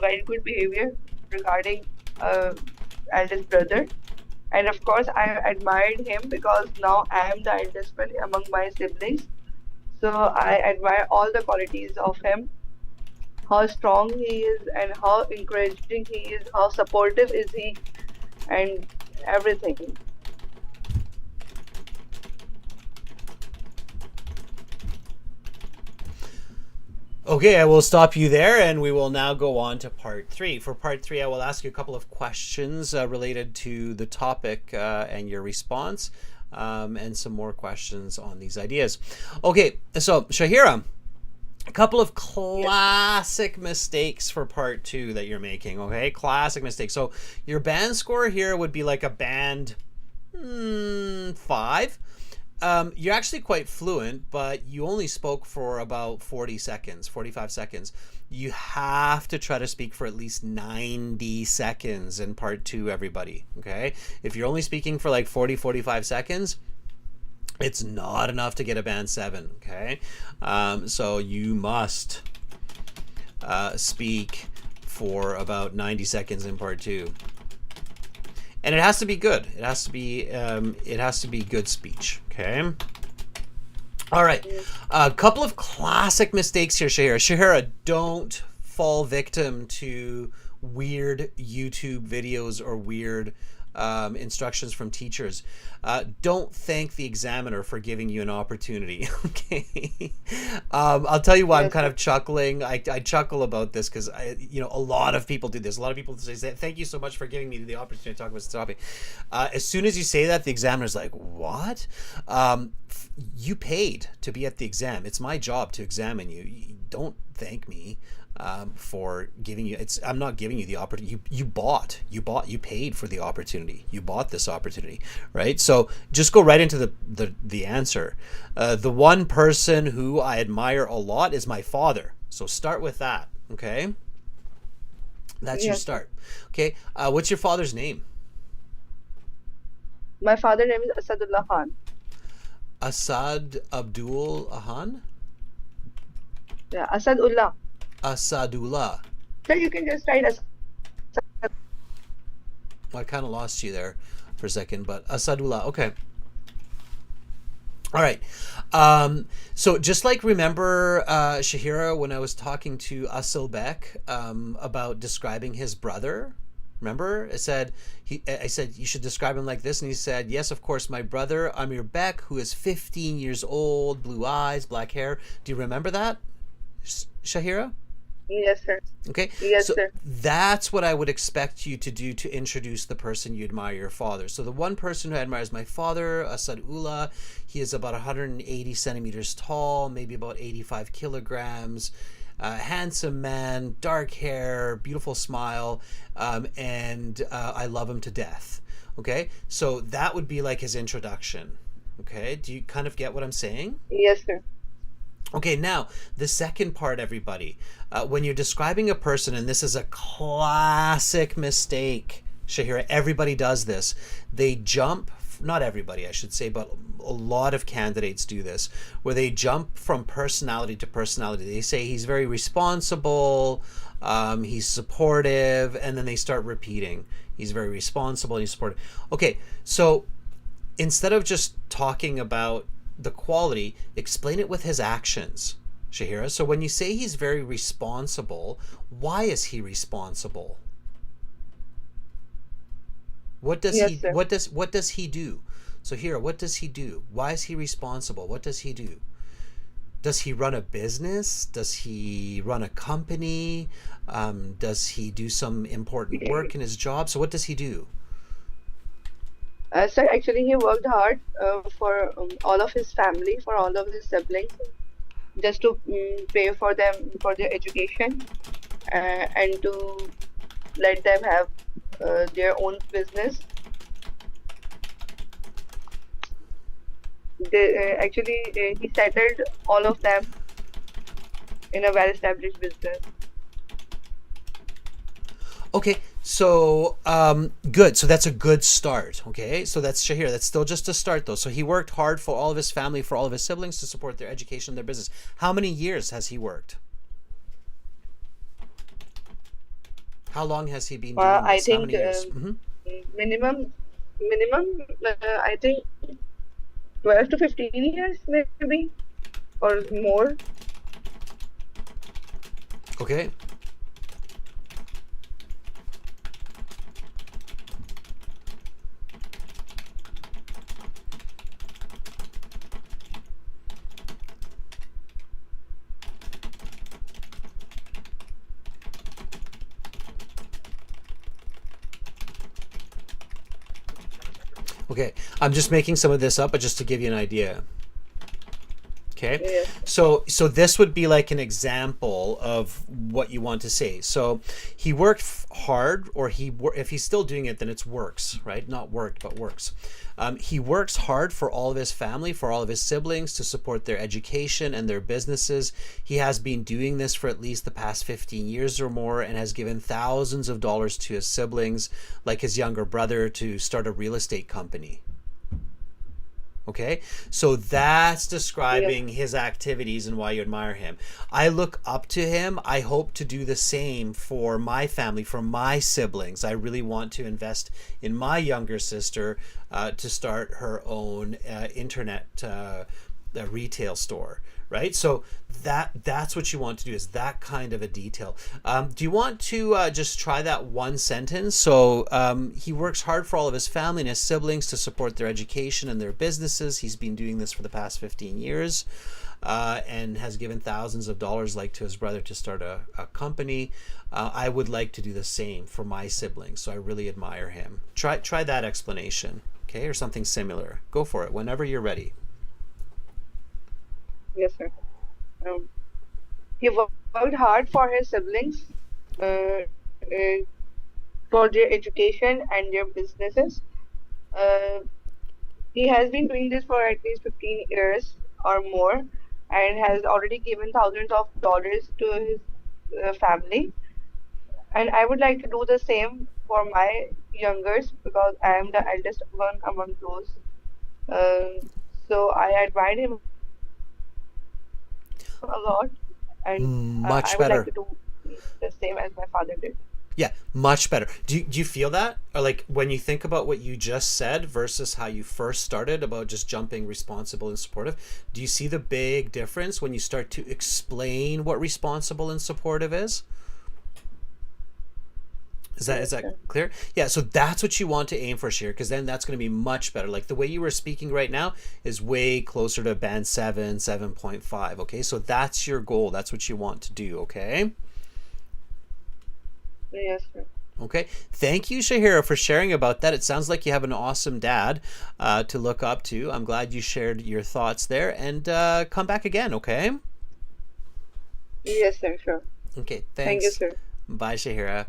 very good behavior regarding eldest brother. And of course, I admired him because now I am the eldest one among my siblings. So I admire all the qualities of him, how strong he is, and how encouraging he is, how supportive is he, and everything. Okay, I will stop you there and we will now go on to part 3. For part 3, I will ask you a couple of questions related to the topic and your response, and some more questions on these ideas. Okay, so Shahira, a couple of classic mistakes for part 2 that you're making, okay? Classic mistakes. So your band score here would be like a band 5. You're actually quite fluent, but you only spoke for about 45 seconds. You have to try to speak for at least 90 seconds in part 2, everybody, okay? If you're only speaking for like 45 seconds, it's not enough to get a band 7, okay? So you must speak for about 90 seconds in part 2. And it has to be good. It has to be good speech. Okay. All right. A couple of classic mistakes here, Shahira. Shahira, don't fall victim to weird YouTube videos or weird instructions from teachers. Don't thank the examiner for giving you an opportunity. Okay. I'll tell you why I'm Yes, kind sir. of chuckling. I chuckle about this because a lot of people do this. A lot of people say, "Thank you so much for giving me the opportunity to talk about this topic." As soon as you say that, the examiner's like, "What? You paid to be at the exam. It's my job to examine you. Don't thank me." For giving you, I'm not giving you the opportunity. You paid for the opportunity. You bought this opportunity, right? So just go right into the answer. The one person who I admire a lot is my father. So start with that. Okay, that's your Yes, sir. start. Okay, what's your father's name? My father name is Asadullah Khan. Asad Abdul Ahan. Yeah, Asadullah. Asadullah. So you can just write Asad. Well, I kind of lost you there for a second, but Asadullah. Okay. All right. So just like remember, Shahira, when I was talking to Asilbek about describing his brother, remember I said you should describe him like this, and he said, "Yes, of course, my brother Amir Bek, who is 15 years old, blue eyes, black hair." Do you remember that, Shahira? Yes, sir. Okay, Yes, so sir. that's what I would expect you to do to introduce the person you admire, your father. So the one person who I admire is my father, Asadullah. He is about 180 centimeters tall, maybe about 85 kilograms. Handsome man, dark hair, beautiful smile, and I love him to death. Okay, so that would be like his introduction. Okay, do you kind of get what I'm saying? Yes, sir. Okay, now the second part, everybody. When you're describing a person, and this is a classic mistake, Shahira, everybody does this. They jump, not everybody, I should say, but a lot of candidates do this, where they jump from personality to personality. They say he's very responsible, he's supportive, and then they start repeating. He's very responsible, he's supportive. Okay, so instead of just talking about the quality, explain it with his actions, Shahira. So when you say he's very responsible, why is he responsible? What does Yes, he sir. what does he do? So here, what does he do? Why is he responsible? What does he do? Does he run a business? Does he run a company? Does he do some important work in his job? So what does he do? Sir, actually, he worked hard for all of his family, for all of his siblings, just to pay for them for their education and to let them have their own business. He settled all of them in a well-established business. Okay, so good. So that's a good start. Okay, so that's Shahir. That's still just a start, though. So he worked hard for all of his family, for all of his siblings to support their education, their business. How many years has he worked? How long has he been doing I this? How think many years? minimum, I think 12 to 15 years, maybe, or more. Okay. Okay, I'm just making some of this up, but just to give you an idea. Okay, Yes. so this would be like an example of what you want to say. So he worked hard, or if he's still doing it, then it's works, right? Not worked, but works. He works hard for all of his family, for all of his siblings, to support their education and their businesses. He has been doing this for at least the past 15 years or more, and has given thousands of dollars to his siblings, like his younger brother, to start a real estate company. Okay, so that's describing his activities and why you admire him. I look up to him. I hope to do the same for my family, for my siblings. I really want to invest in my younger sister to start her own internet retail store, right? So that's what you want to do, is that kind of a detail. Do you want to just try that one sentence? So he works hard for all of his family and his siblings to support their education and their businesses. He's been doing this for the past 15 years. And has given thousands of dollars, like to his brother, to start a company. I would like to do the same for my siblings, so I really admire him. Try that explanation, okay, or something similar. Go for it whenever you're ready. Yes, sir. He worked hard for his siblings, uh, uh, for their education and their businesses. Uh, he has been doing this for at least 15 years or more, and has already given thousands of dollars to his family. And I would like to do the same for my youngers because I am the eldest one among those. So I admire him a lot, and Much I would like better. to do the same as my father did. Yeah, much better. Do you feel that? Or like when you think about what you just said versus how you first started about just jumping responsible and supportive, do you see the big difference when you start to explain what responsible and supportive is? Is Yes, that sir. clear? Yeah, so that's what you want to aim for, Sheer, because then that's going to be much better. Like the way you were speaking right now is way closer to band 7, 7.5. Okay, so that's your goal. That's what you want to do. Okay. Yes, sir. Okay. Thank you, Shahira, for sharing about that. It sounds like you have an awesome dad to look up to. I'm glad you shared your thoughts there, and come back again. Okay. Yes, sir. Sure. Okay. Thank you, Thanks. sir. Bye, Shahira.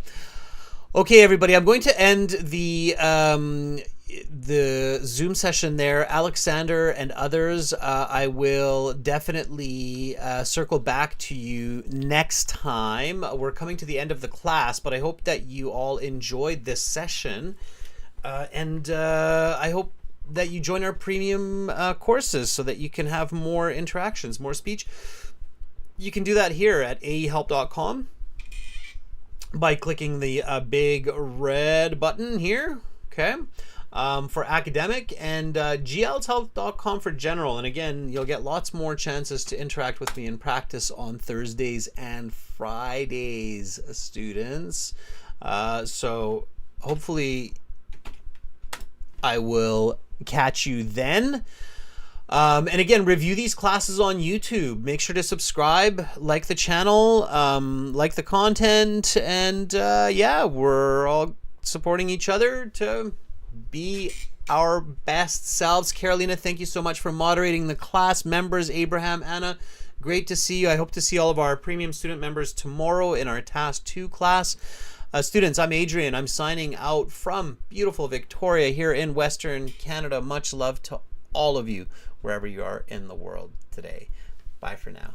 Okay, everybody, I'm going to end the Zoom session there. Alexander and others, I will definitely circle back to you next time. We're coming to the end of the class, but I hope that you all enjoyed this session. And I hope that you join our premium courses so that you can have more interactions, more speech. You can do that here at aehelp.com. by clicking the big red button here, okay, for academic, and glshealth.com for general. And again, you'll get lots more chances to interact with me in practice on Thursdays and Fridays, students. So hopefully I will catch you then. And again, review these classes on YouTube. Make sure to subscribe, like the channel, like the content, and yeah, we're all supporting each other to be our best selves. Carolina, thank you so much for moderating the class. Members, Abraham, Anna, great to see you. I hope to see all of our premium student members tomorrow in our Task 2 class. Students, I'm Adrian. I'm signing out from beautiful Victoria here in Western Canada. Much love to all of you, wherever you are in the world today. Bye for now.